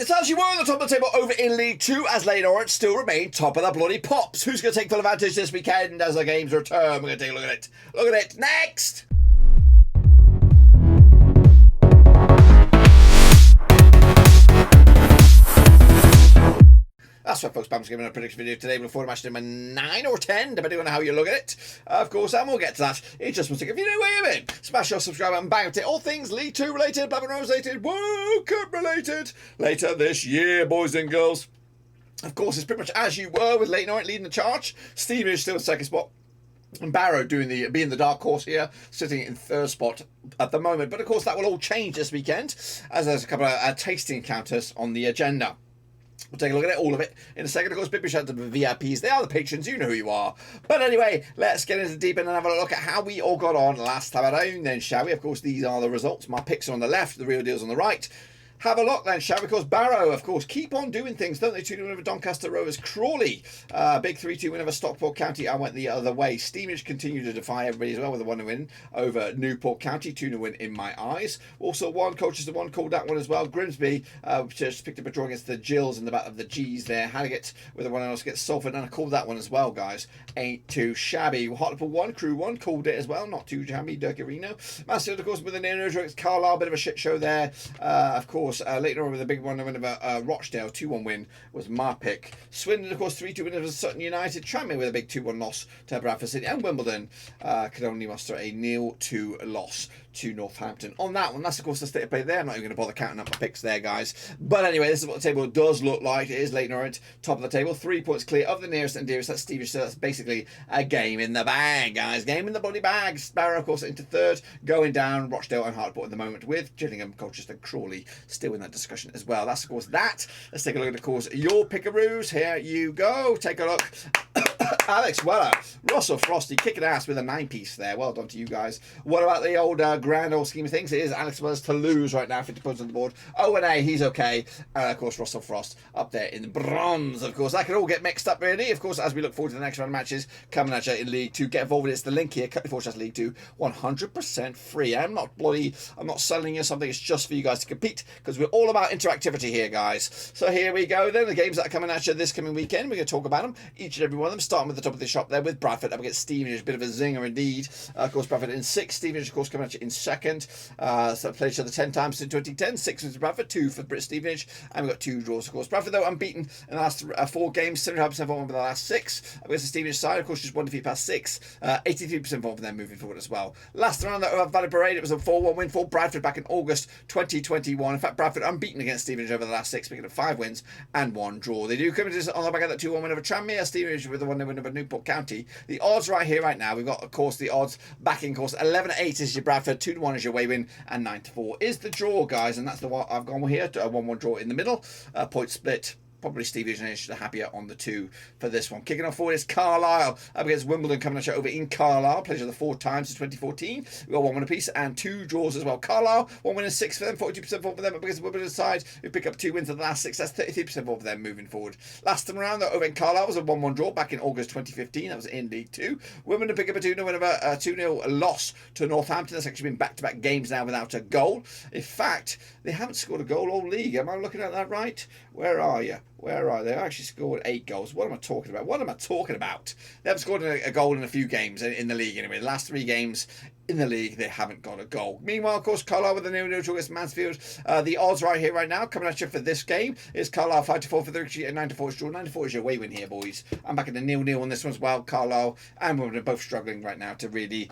It's as you were on the top of the table over in League 2 as Leyton Orient still remain top of the bloody pops. Who's going to take full advantage this weekend as the games return? We're going to take a look at it. Look at it. Next! That's right, folks. Bam's giving a prediction video today before the match number 9 or 10, depending on how you look at it. Of course, and we'll get to that in just one second. If you know where you've been, smash your subscribe button, bang it. All things League 2 related, Blackburn Rovers related, World Cup related later this year, boys and girls. Of course, it's pretty much as you were with Leyton Orient leading the charge. Stevenage still in second spot. And Barrow being the dark horse here, sitting in third spot at the moment. But of course, that will all change this weekend as there's a couple of tasting encounters on the agenda. We'll take a look at it, all of it, in a second. Of course, big shout out to the VIPs. They are the patrons, you know who you are. But anyway, let's get into the deep end and have a look at how we all got on last time around then, shall we? Of course, these are the results. My picks are on the left, the real deal's on the right. Have a look then, shall we? Of course, Barrow, of course, keep on doing things, don't they? 2-2 win over Doncaster, Rovers, Crawley. Big 3-2 win over Stockport County. I went the other way. Stevenage continued to defy everybody as well with a 1-0 win over Newport County. 2-0 win in my eyes. Also, one Colchester one called that one as well. Grimsby just picked up a draw against the Gills in the back of the G's there. Harrogate with a 1-0 against Salford, and I called that one as well, guys. Ain't too shabby. Hartlepool 1, Crewe 1, called it as well. Not too shabby. Dirk-Arino. Mansfield, of course, with a 0-0 against Carlisle. Bit of a shit show there. Of course, later on with a big one win over Rochdale, 2-1 win was my pick. Swindon, of course, 3-2 win over Sutton United. Tranmere with a big 2-1 loss to Bradford City, and Wimbledon could only muster a 0-2 loss to Northampton. On that one, that's of course the state of play there. I'm not even going to bother counting up my picks there, guys. But anyway, this is what the table does look like. It is Leyton Orient, top of the table, 3 points clear of the nearest and dearest. That's Stevenage, so that's basically a game in the bag, guys. Game in the bloody bag. Barrow, of course, into third, going down. Rochdale and Hartlepool at the moment, with Gillingham, Colchester, Crawley still in that discussion as well. That's of course that. Let's take a look at, of course, your pickaroos. Here you go. Take a look. Alex Weller, Russell Frosty kicking ass with a 9-piece there. Well done to you guys. What about the old grand old scheme of things? It is Alex Weller's to lose right now, 50 points on the board. O&A, he's okay. And of course, Russell Frost up there in the bronze. Of course, that could all get mixed up really. Of course, as we look forward to the next round of matches coming at you in League 2. Get involved with it. It's the link here. Cut before League 2. 100% free. I'm not selling you something. It's just for you guys to compete, because we're all about interactivity here, guys. So here we go then. The games that are coming at you this coming weekend. We're going to talk about them, each and every one of them, starting with the top of the shop there with Bradford up against Stevenage. A bit of a zinger indeed. Of course, Bradford in 6th. Stevenage, of course, coming at you in 2nd. So played each other 10 times since 2010. 6 for Bradford, 2 for Stevenage. And we've got 2 draws, of course. Bradford, though, unbeaten in the last 4 games. 75% form over the last 6. Against the Stevenage side, of course, just 1 defeat past 6. 83% form for them moving forward as well. Last round at Valley Parade, it was a 4-1 win for Bradford back in August 2021. In fact, Bradford unbeaten against Stevenage over the last 6, picking up 5 wins and 1 draw. They do come into on the back of that 2-1 win over Tranmere. Stevenage with a 1-0 win over Newport County. The odds right here, right now, we've got, of course, the odds backing, of course, 11-8 is your Bradford, 2-1 is your away win, and 9-4 is the draw, guys. And that's the one I've gone with here, a 1-1 draw in the middle, point split. Probably Stevenage and the happier on the 2 for this one. Kicking off forward is Carlisle up against Wimbledon, coming at you over in Carlisle. Played the 4 times since 2014. We've got 1 win apiece and 2 draws as well. Carlisle, 1 win and 6 for them, 42% forward for them. Up against the Wimbledon side, we pick up 2 wins in the last 6. That's 33% forward for them moving forward. Last time around, though, over in Carlisle was a 1-1 draw back in August 2015. That was in League 2. Wimbledon pick up a 2-0 win over a 2-0 loss to Northampton. That's actually been back-to-back games now without a goal. In fact, they haven't scored a goal all league. Am I looking at that right? Where are you? Where are they? I actually scored 8 goals. What am I talking about? What am I talking about? They haven't scored a goal in a few games in the league anyway. The last 3 games in the league, they haven't got a goal. Meanwhile, of course, Carlisle with a 0-0 against Mansfield. The odds right here, right now, coming at you for this game is Carlisle 5-4 for the victory and 9-4 is draw. 9-4 is your away win here, boys. I'm back at the 0-0 on this one as well. Carlisle and Wimbledon are both struggling right now to really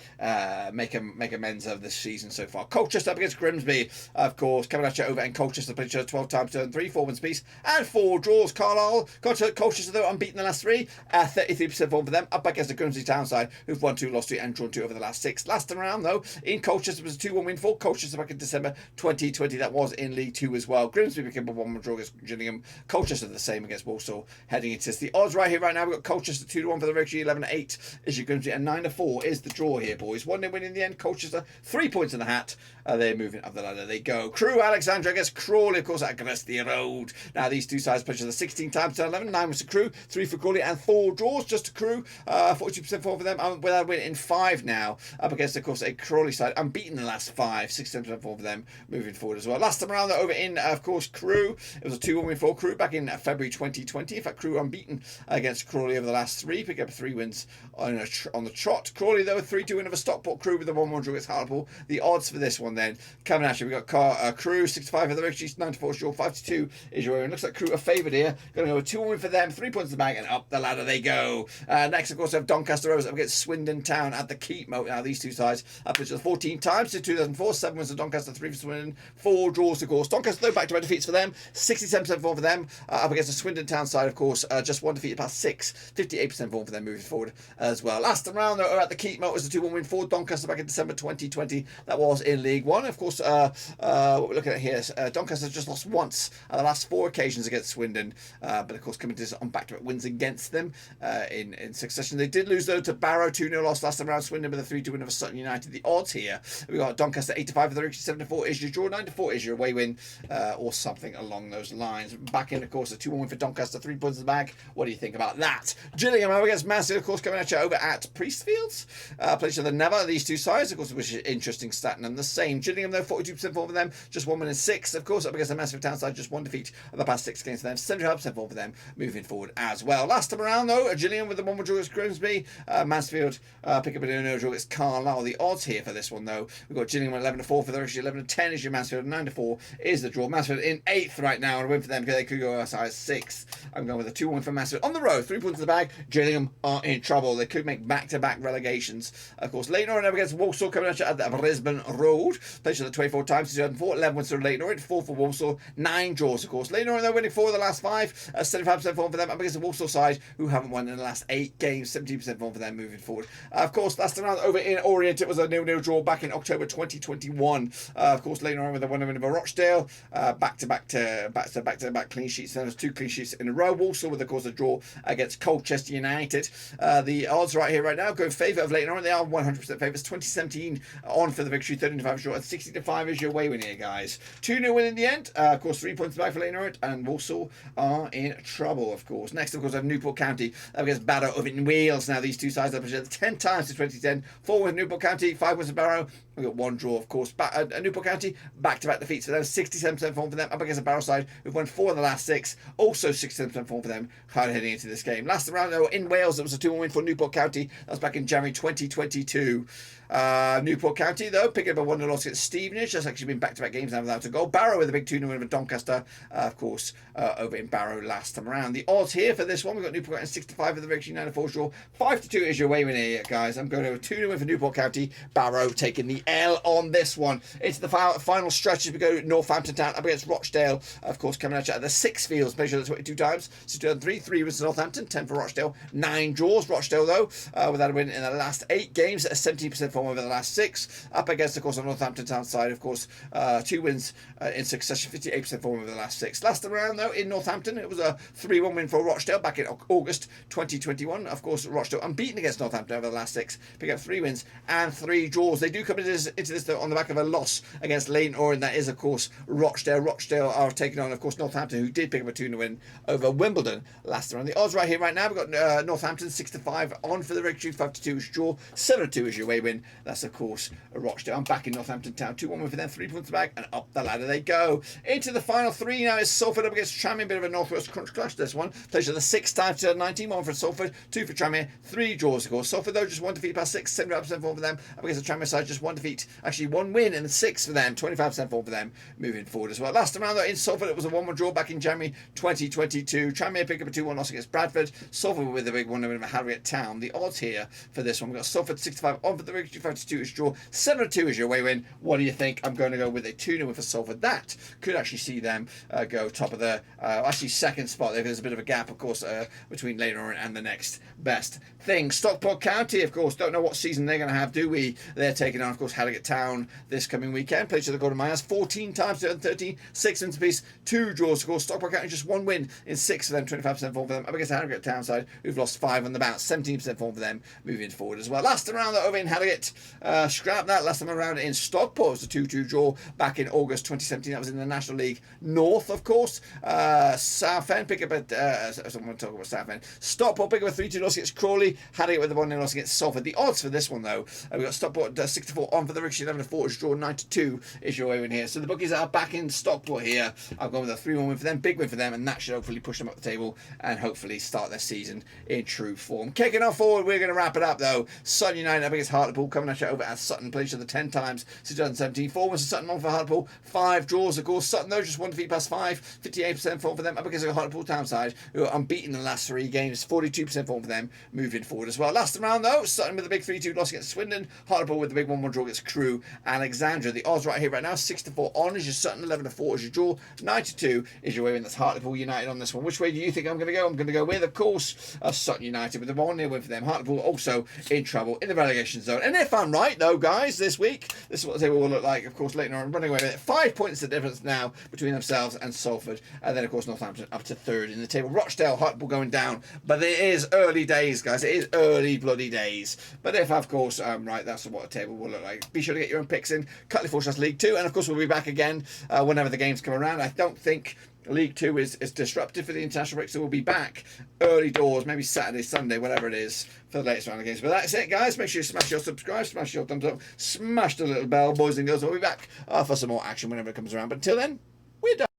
make amends of this season so far. Colchester up against Grimsby, of course, coming at you over in Colchester. Played each other 12 times, turned 3, 4 wins piece and 4 draws. Carlisle, Colchester though unbeaten the last 3, 33% form for them. Up against the Grimsby town side, who've won 2, lost 2 and drawn 2 over the last 6. Last time around though, in Colchester was a 2-1 win for Colchester back in December 2020. That was in League 2 as well. Grimsby became a 1-1 draw against Gillingham. Colchester the same against Walsall heading into this. The odds right here right now, we've got Colchester 2-1 for the victory, 11-8 is your Grimsby, and 9-4 is the draw here, boys. 1-0 win in the end. Colchester 3 points in the hat. They're moving up the ladder. They go. Crewe, Alexandra against Crawley, of course, at Grimsby Road. Now these two sides played the 16 times to 11. 9 was to Crewe, 3 for Crawley, and 4 draws just to Crewe. 42% form for them. Without a win in 5 now. Up against, of course, course, a Crawley side unbeaten in the last 5, 67% form for them moving forward as well. Last time around, over in, of course, Crewe. It was a 2-1 win for Crewe back in February 2020. In fact, Crewe unbeaten against Crawley over the last 3, pick up 3 wins on the trot. Crawley, though, a 3-2 win over Stockport. Crewe with a 1-1 draw against Hartlepool. The odds for this one then coming at you. We've got Crewe 65 for the victory, 94 short, 5-2 is your own. Looks like Crewe are favoured here. Going to go 2-1 win for them, 3 points in the bag, and up the ladder they go. Next, of course, we have Doncaster Rovers up against Swindon Town at the Keep Moat. Now, these two sides up to 14 times to 2004, 7 wins for Doncaster, 3 for Swindon, 4 draws, of course. Doncaster, though, back-to-back defeats for them, 67% form for them. Up against the Swindon Town side, of course, just 1 defeat past 6, 58% form for them moving forward as well. Last time round, though, at the Keep Moat was a 2-1 win for Doncaster back in December 2020. That was in League One. Of course, what we're looking at here, Doncaster just lost once on the last 4 occasions against Swindon, but of course coming to on back-to-back wins against them in succession. They did lose, though, to Barrow, 2-0 loss last time around. Swindon with a 3-2 win over Sutton United. The odds here, we've got Doncaster 8-5 for the victory, 7-4 is your draw, 9-4 is your away win, or something along those lines. Back in, of course, a 2-1 win for Doncaster, 3 points in the bag. What do you think about that? Gillingham over against Mansfield, of course, coming at you over at Priestfields. Place of the Never, these two sides, of course, which is interesting stat and the same. Gillingham, though, 42% form for them, just 1 win and 6, of course, up against the Mansfield Town side, just 1 defeat of the past 6 games for them, 75% form for them moving forward as well. Last time around, though, Gillingham with the 1-1 draw against Grimsby, Mansfield pick up a 0-0 draw against Carlisle. The odds here for this one, though, we've got Gillingham 11-4 for the rest, 11-10 is your Mansfield, 9-4 is the draw. Mansfield in 8th right now, and a win for them because they could go as high as 6th. I'm going with a 2-1 for Mansfield on the road, 3 points in the bag. Gillingham are in trouble. They could make back-to-back relegations. Of course, Leyton Orient against Walsall coming at you at the Brisbane Road. Played the 24 times, 2004, 11 wins for Leyton Orient, 4 for Walsall, 9 draws, of course. Leyton Orient, they're winning 4 of the last 5, 75% form for them, up against the Walsall side, who haven't won in the last 8 games, 17% form for them moving forward. Of course, last time around over in Orient, it was a 0-0 draw back in October 2021. Of course, Leyton Orient with a 1-0 win over Rochdale, back-to-back clean sheets. Then there's 2 clean sheets in a row. Walsall with, of course, a draw against Colchester United. The odds right here, right now, go in favour of Leyton Orient. They are 100% favourites. 2017 on for the victory, 13-5 short, and 60-5 is your way win here, guys. 2-0 win in the end. Of course, 3 points back for Leyton Orient, and Walsall are in trouble, of course. Next, of course, I have Newport County against Barrow over in Wales. Now, these two sides have played 10 times since 2010. 4 with Newport County, 5 wins for Barrow. We've got 1 draw, of course. Newport County, back-to-back defeats for them. 67% form for them, up against the Barrow side, who've won 4 in the last 6. Also 67% form for them, hard heading into this game. Last round, though, in Wales, it was a 2-1 win for Newport County. That was back in January 2022. Newport County, though, picking up a 1-0 loss against Stevenage. That's actually been back-to-back games now without a goal. Barrow with a big 2-0 win over Doncaster, of course, over in Barrow last time around. The odds here for this one, we've got Newport County 65 for the victory, 9-4 draw. 5-2 is your way win here, guys. I'm going to a 2-0 win for Newport County. Barrow taking the L on this one. It's the final stretch as we go to Northampton Town up against Rochdale, of course, coming at you at the 6 fields. Measured 22 times. So 2003, 3 wins to Northampton, 10 for Rochdale, 9 draws. Rochdale, though, without a win in the last 8 games, at a 17% form over the last 6. Up against, of course, on Northampton Town side, of course, 2 wins in succession, 58% form over the last 6. Last time around, though, in Northampton, it was a 3-1 win for Rochdale back in August 2021. Of course, Rochdale unbeaten against Northampton over the last 6, pick up 3 wins and 3 draws. They do come into this though, on the back of a loss against Leyton Orient. That is, of course, Rochdale. Rochdale are taking on, of course, Northampton, who did pick up a 2-0 win over Wimbledon last time around. The odds right here, right now, we've got Northampton 6-5 on for the victory, 5-2 is draw, 7-2 is your away win. That's, of course, Rochdale. I'm back in Northampton Town, 2-1 win for them, 3 points back, and up the ladder they go. Into the final 3 now is Salford up against Tranmere. Bit of a northwest crunch clash this one. Played for the 6th time, 2019, 1 for Salford, 2 for Tranmere, 3 draws, of course. Salford, though, just 1 defeat past 6, 75% form for them. Up against the Tranmere side, just 1 defeat, actually 1 win and 6 for them, 25% form for them moving forward as well. Last time around, though, in Salford, it was a 1-1 draw back in January 2022. Tranmere pick up a 2-1 loss against Bradford. Salford with a big 1-0 win over Harrogate Town. The odds here for this one, we've got Salford 65 on for the victory, 5-2 is draw, 7-2 is your away win. What do you think? I'm going to go with a 2-0 win for Salford. That could actually see them go top of the, actually second spot. There's a bit of a gap, of course, between Leyton Orient and the next best thing. Stockport County, of course, don't know what season they're going to have, do we? They're taking on, of course, Harrogate Town this coming weekend. Played to the Golden Myers 14 times, 2013, 6 wins apiece, 2 draws, of course. Stockport County just 1 win in 6 of them, 25% form for them. Up against the Harrogate Town side, who've lost 5 on the bounce, 17% form for them moving forward as well. Last time around, though, over in Harrogate, scrap that. Last time around in Stockport, it was a 2-2 draw back in August 2017. That was in the National League North, of course. Southend pick up someone talk about Southend. Stockport pick up a 3-2 loss against Crawley. Harrogate with a 1-0 loss against Salford. The odds for this one, though, We've got Stockport 64 on for the Ricochet 11-4, draw 9-2 is your way in here. So the bookies are back in Stockport here. I've gone with a 3-1 win for them, big win for them, and that should hopefully push them up the table and hopefully start their season in true form. Kicking off forward, we're going to wrap it up though. Sutton United up against Hartlepool, coming at you over at Sutton, played each other 10 times since 2017. 4 wins for Sutton, 1 for Hartlepool, 5 draws of course. Sutton though just 1 defeat past 5, 58% form for them, up against the Hartlepool town side who are unbeaten in the last 3 games, 42% form for them moving forward as well. Last round though, Sutton with a big 3-2 loss against Swindon, Hartlepool with the big 1-1 draw against Crewe. Alexandra, the odds right here right now, 6-4 on is your Sutton, 11-4 is your draw, 9-2 is your way in. That's Hartlepool United on this one. Which way do you think I'm going to go? I'm going to go with, of course, Sutton United with a 1-0 win for them. Hartlepool also in trouble in the relegation zone. And if I'm right though, guys, this week, this is what the table will look like. Of course, Leyton are running away with it. 5 points the difference now between themselves and Salford. And then, of course, Northampton up to 3rd in the table. Rochdale, Hartlepool going down. But it is early days, guys. It is early bloody days. But if, of course, I'm right, that's what the table will look like. Be sure to get your own picks in. Cutley Fortress League 2. And, of course, we'll be back again whenever the games come around. I don't think League 2 is disrupted for the international break, so we'll be back early doors, maybe Saturday, Sunday, whatever it is, for the latest round of games. But that's it, guys. Make sure you smash your subscribe, smash your thumbs up, smash the little bell, boys and girls. We'll be back for some more action whenever it comes around. But until then, we're done.